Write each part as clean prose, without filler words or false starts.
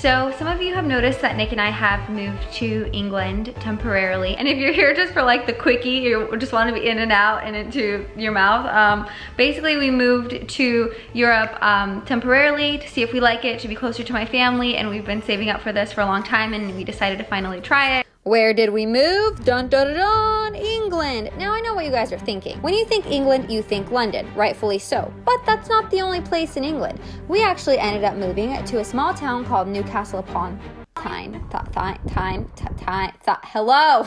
So some of you have noticed that Nick and I have moved to England temporarily. And if you're here just for like the quickie, you just want to be in and out and into your mouth. Basically we moved to Europe temporarily to see if we like it, to be closer to my family, and we've been saving up for this for a long time and we decided to finally try it. Where did we move? Dun dun dun dun, England. Now I know what you guys are thinking. When you think England, you think London, rightfully so. But that's not the only place in England. We actually ended up moving to a small town called Newcastle upon hello.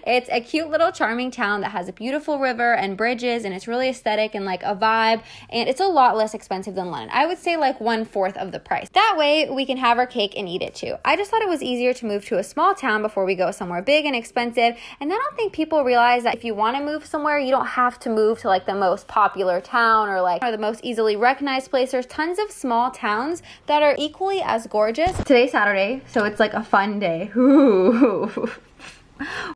It's a cute little charming town that has a beautiful river and bridges, and it's really aesthetic and like a vibe, and it's a lot less expensive than London. I would say like 1/4 of the price. That way we can have our cake and eat it too. I just thought it was easier to move to a small town before we go somewhere big and expensive, and I don't think people realize that if you want to move somewhere, you don't have to move to like the most popular town or the most easily recognized place. There's tons of small towns that are equally as gorgeous. Today's Saturday, so it's like a fun day. Ooh.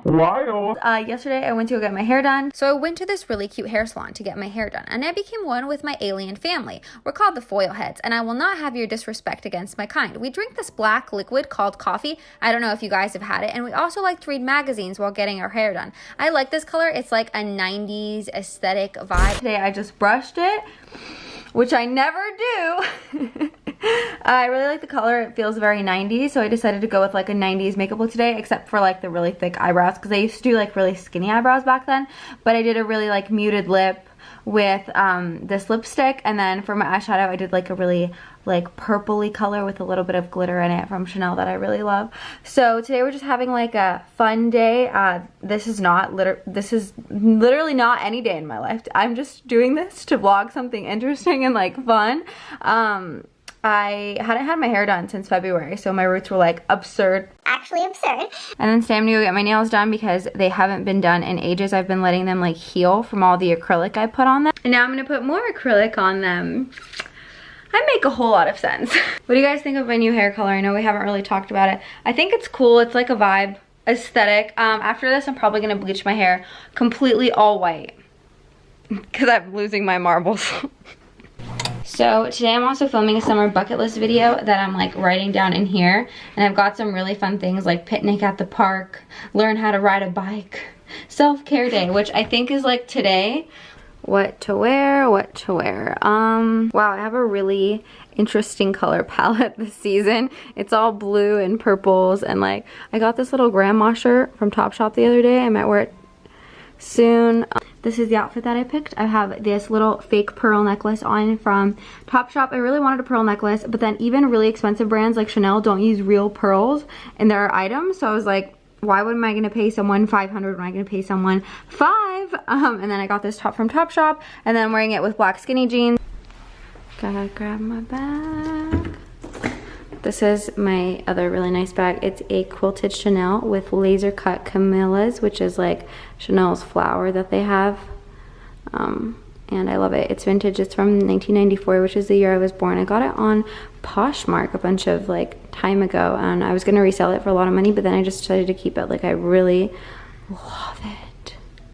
Wild. Yesterday I went to go get my hair done. So I went to this really cute hair salon to get my hair done, and I became one with my alien family. We're called the Foil Heads, and I will not have your disrespect against my kind. We drink this black liquid called coffee. I don't know if you guys have had it, and we also like to read magazines while getting our hair done. I like this color. It's like a 90s aesthetic vibe. Today I just brushed it, which I never do. I really like the color. It feels very 90s, so I decided to go with like a 90s makeup look today, except for like the really thick eyebrows, because I used to do like really skinny eyebrows back then, but I did a really like muted lip with this lipstick, and then for my eyeshadow I did like a really like purpley color with a little bit of glitter in it from Chanel that I really love. So today we're just having like a fun day. This is literally not any day in my life. I'm just doing this to vlog something interesting and like fun. I hadn't had my hair done since February, so my roots were like absurd. Actually absurd. And then today I'm gonna go get my nails done because they haven't been done in ages. I've been letting them like heal from all the acrylic I put on them. And now I'm gonna put more acrylic on them. I make a whole lot of sense. What do you guys think of my new hair color? I know we haven't really talked about it. I think it's cool. It's like a vibe aesthetic. After this, I'm probably gonna bleach my hair completely all white because I'm losing my marbles. So today I'm also filming a summer bucket list video that I'm like writing down in here, and I've got some really fun things like picnic at the park, learn how to ride a bike, self-care day, which I think is like today. What to wear. Wow, I have a really interesting color palette this season. It's all blue and purples, and like I got this little grandma shirt from Topshop the other day. I might wear it soon. This is the outfit that I picked. I have this little fake pearl necklace on from Topshop. I really wanted a pearl necklace, but then even really expensive brands like Chanel don't use real pearls in their items. So I was like, why am I gonna pay someone $500 when I'm gonna pay someone $5? And then I got this top from Topshop, and then I'm wearing it with black skinny jeans. Gotta grab my bag. This is my other really nice bag. It's a quilted Chanel with laser cut camellias, which is like Chanel's flower that they have. And I love it. It's vintage. It's from 1994, which is the year I was born. I got it on Poshmark a bunch of like time ago, and I was gonna resell it for a lot of money, but then I just decided to keep it. Like I really love it.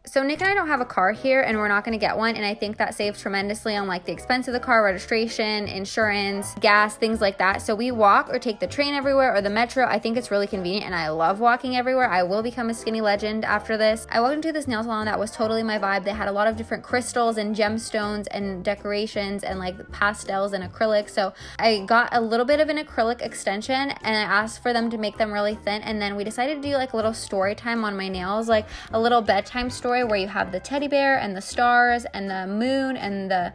So Nick and I don't have a car here, and we're not gonna get one, and I think that saves tremendously on like the expense of the car, registration, insurance, gas, things like that. So we walk or take the train everywhere or the metro. I think it's really convenient, and I love walking everywhere. I will become a skinny legend after this. I walked into this nail salon that was totally my vibe. They had a lot of different crystals and gemstones and decorations and like pastels and acrylics. So I got a little bit of an acrylic extension, and I asked for them to make them really thin, and then we decided to do like a little story time on my nails, like a little bedtime story where you have the teddy bear and the stars and the moon and the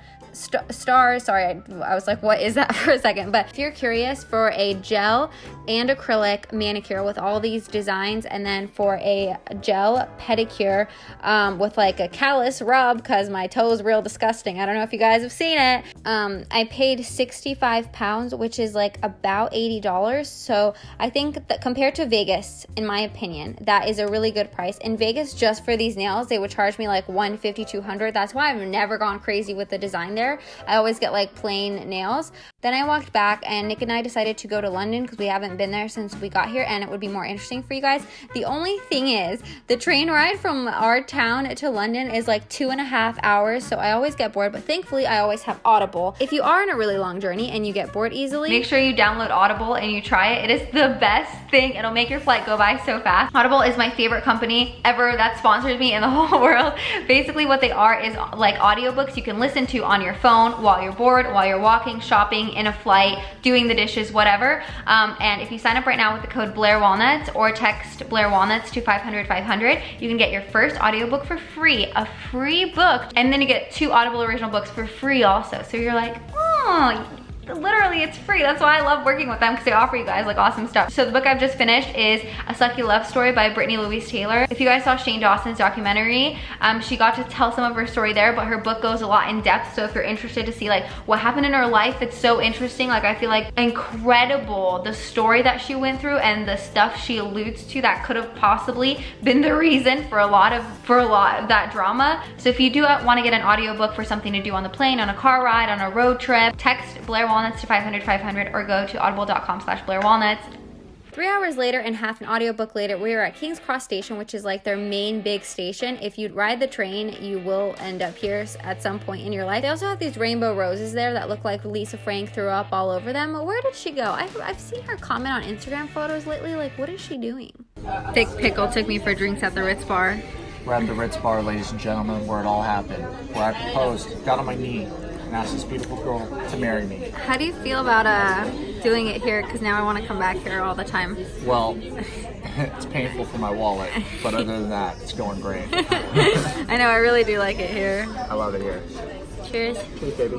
stars. Sorry, I was like, what is that for a second? But if you're curious, for a gel and acrylic manicure with all these designs, and then for a gel pedicure with like a callus rub because my toe's real disgusting. I don't know if you guys have seen it. I paid £65, which is like about $80. So I think that compared to Vegas, in my opinion, that is a really good price. In Vegas, just for these nails, they would charge me like $150, $200. That's why I've never gone crazy with the design there. I always get like plain nails. Then I walked back, and Nick and I decided to go to London because we haven't been there since we got here, and it would be more interesting for you guys. The only thing is, the train ride from our town to London is like 2.5 hours, so I always get bored, but thankfully I always have Audible. If you are on a really long journey and you get bored easily, make sure you download Audible and you try it. It is the best thing. It'll make your flight go by so fast. Audible is my favorite company ever that sponsors me in the whole world. Basically what they are is like audiobooks you can listen to on your phone while you're bored, while you're walking, shopping, in a flight, doing the dishes, whatever. And if you sign up right now with the code BlairWalnuts or text Blair Walnuts to 500-500, you can get your first audiobook for free, a free book, and then you get 2 Audible original books for free also. So you're like, oh, literally it's free. That's why I love working with them, because they offer you guys like awesome stuff. So the book I've just finished is A Sucky Love Story by Brittani Louise Taylor. If you guys saw Shane Dawson's documentary, she got to tell some of her story there, but her book goes a lot in depth. So if you're interested to see like what happened in her life, it's so interesting. Like I feel like incredible the story that she went through and the stuff she alludes to that could have possibly been the reason for a lot of that drama. So if you do want to get an audiobook for something to do on the plane, on a car ride, on a road trip, text Blair Walnuts to 500-500 or go to audible.com/BlairWalnuts. 3 hours later and half an audiobook later, we were at King's Cross Station, which is like their main big station. If you ride the train, you will end up here at some point in your life. They also have these rainbow roses there that look like Lisa Frank threw up all over them. Where did she go? I've seen her comment on Instagram photos lately. Like, what is she doing? Thick Pickle took me for drinks at the Ritz bar. We're at the Ritz bar, ladies and gentlemen, where it all happened. Where I proposed, got on my knee, and asked this beautiful girl to marry me. How do you feel about doing it here? Because now I want to come back here all the time. Well, it's painful for my wallet, but other than that, it's going great. I know, I really do like it here. I love it here. Cheers. Cheers, baby.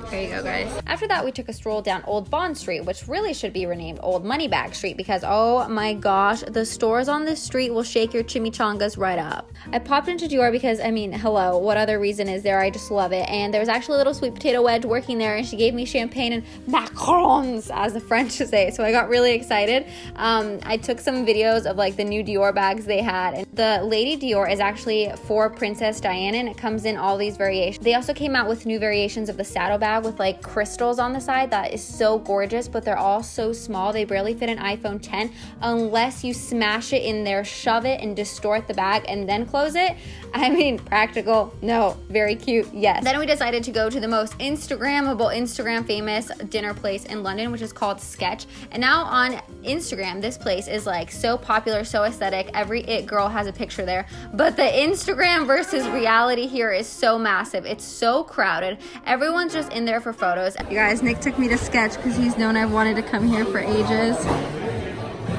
There you go, guys. After that, we took a stroll down Old Bond Street, which really should be renamed Old Moneybag Street, because oh my gosh, the stores on this street will shake your chimichangas right up. I popped into Dior because, I mean, hello, what other reason is there? I just love it. And there was actually a little sweet potato wedge working there, and she gave me champagne and macarons, as the French say. So I got really excited. I took some videos of like the new Dior bags they had, and the Lady Dior is actually for Princess Diana, and it comes in all these variations. They also came out with new variations of the saddle bag with like crystals on the side that is so gorgeous, but they're all so small they barely fit an iPhone 10 unless you smash it in there, shove it and distort the bag and then close it. I mean, practical, no. Very cute, yes. Then we decided to go to the most Instagrammable, Instagram famous dinner place in London, which is called Sketch. And now on Instagram, this place is like so popular, so aesthetic. Every it girl has a picture there, but the Instagram versus reality here is so massive. It's so crowded. Everyone's just in there for photos. You guys, Nick took me to Sketch because he's known I've wanted to come here for ages.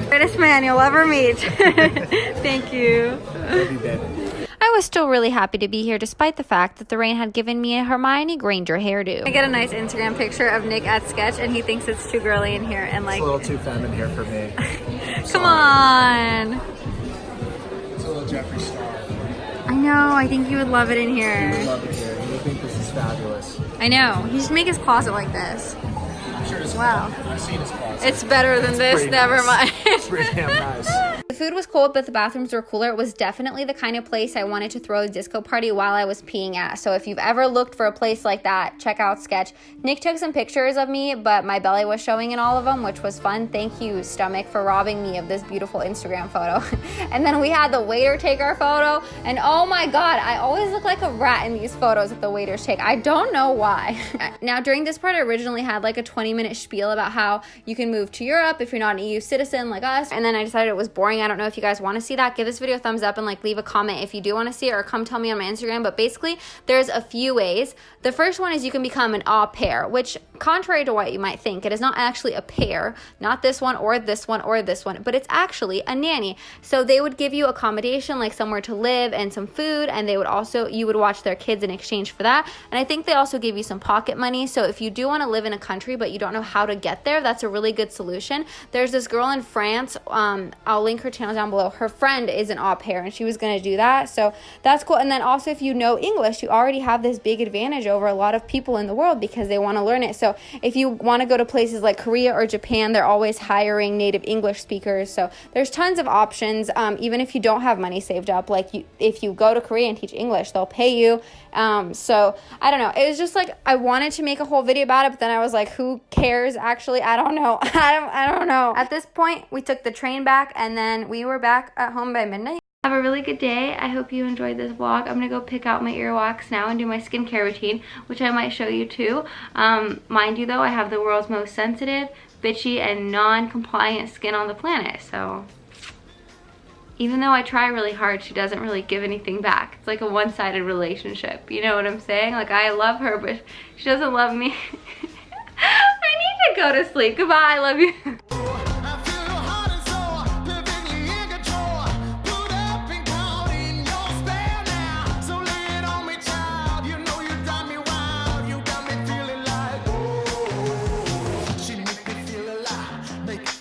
Greatest man you'll ever meet. Thank you. Love you, baby. I was still really happy to be here despite the fact that the rain had given me a Hermione Granger hairdo. I get a nice Instagram picture of Nick at Sketch and he thinks it's too girly in here and like... It's a little too feminine here for me. Come on. It's a little Jeffree Star. I know, I think you would love it in here. You would love it here. You would think this is fabulous. I know, he should make his closet like this. I'm sure it's Wow. I've seen his closet. It's better than this, never mind. It's pretty damn nice. The food was cold, but the bathrooms were cooler. It was definitely the kind of place I wanted to throw a disco party while I was peeing at. So if you've ever looked for a place like that, check out Sketch. Nick took some pictures of me, but my belly was showing in all of them, which was fun. Thank you, stomach, for robbing me of this beautiful Instagram photo. And then we had the waiter take our photo, and oh my God, I always look like a rat in these photos that the waiters take. I don't know why. Now, during this part, I originally had like a 20-minute spiel about how you can move to Europe if you're not an EU citizen like us, and then I decided it was boring. I don't know if you guys want to see that. Give this video a thumbs up and like leave a comment if you do want to see it, or come tell me on my Instagram. But basically, there's a few ways. The first one is you can become an au pair, which, contrary to what you might think, it is not actually a pair, not this one or this one or this one, but it's actually a nanny. So they would give you accommodation, like somewhere to live and some food, and they would also, you would watch their kids in exchange for that. And I think they also give you some pocket money. So if you do want to live in a country but you don't know how to get there, that's a really good solution. There's this girl in France, I'll link her channel down below. Her friend is an au pair and she was going to do that. So that's cool. And then also if you know English, you already have this big advantage over a lot of people in the world because they want to learn it. So if you want to go to places like Korea or Japan, they're always hiring native English speakers. So there's tons of options. Even if you don't have money saved up, like if you go to Korea and teach English, they'll pay you. So I don't know. It was just like, I wanted to make a whole video about it, but then I was like, who cares? Actually, I don't know. I don't know. At this point, we took the train back and then we were back at home by midnight. Have a really good day. I hope you enjoyed this vlog. I'm gonna go pick out my earwax now and do my skincare routine, which I might show you too. Mind you though, I have the world's most sensitive, bitchy, and non-compliant skin on the planet, so even though I try really hard, she doesn't really give anything back. It's like a one-sided relationship, you know what I'm saying? Like, I love her, but she doesn't love me. I need to go to sleep. Goodbye, I love you.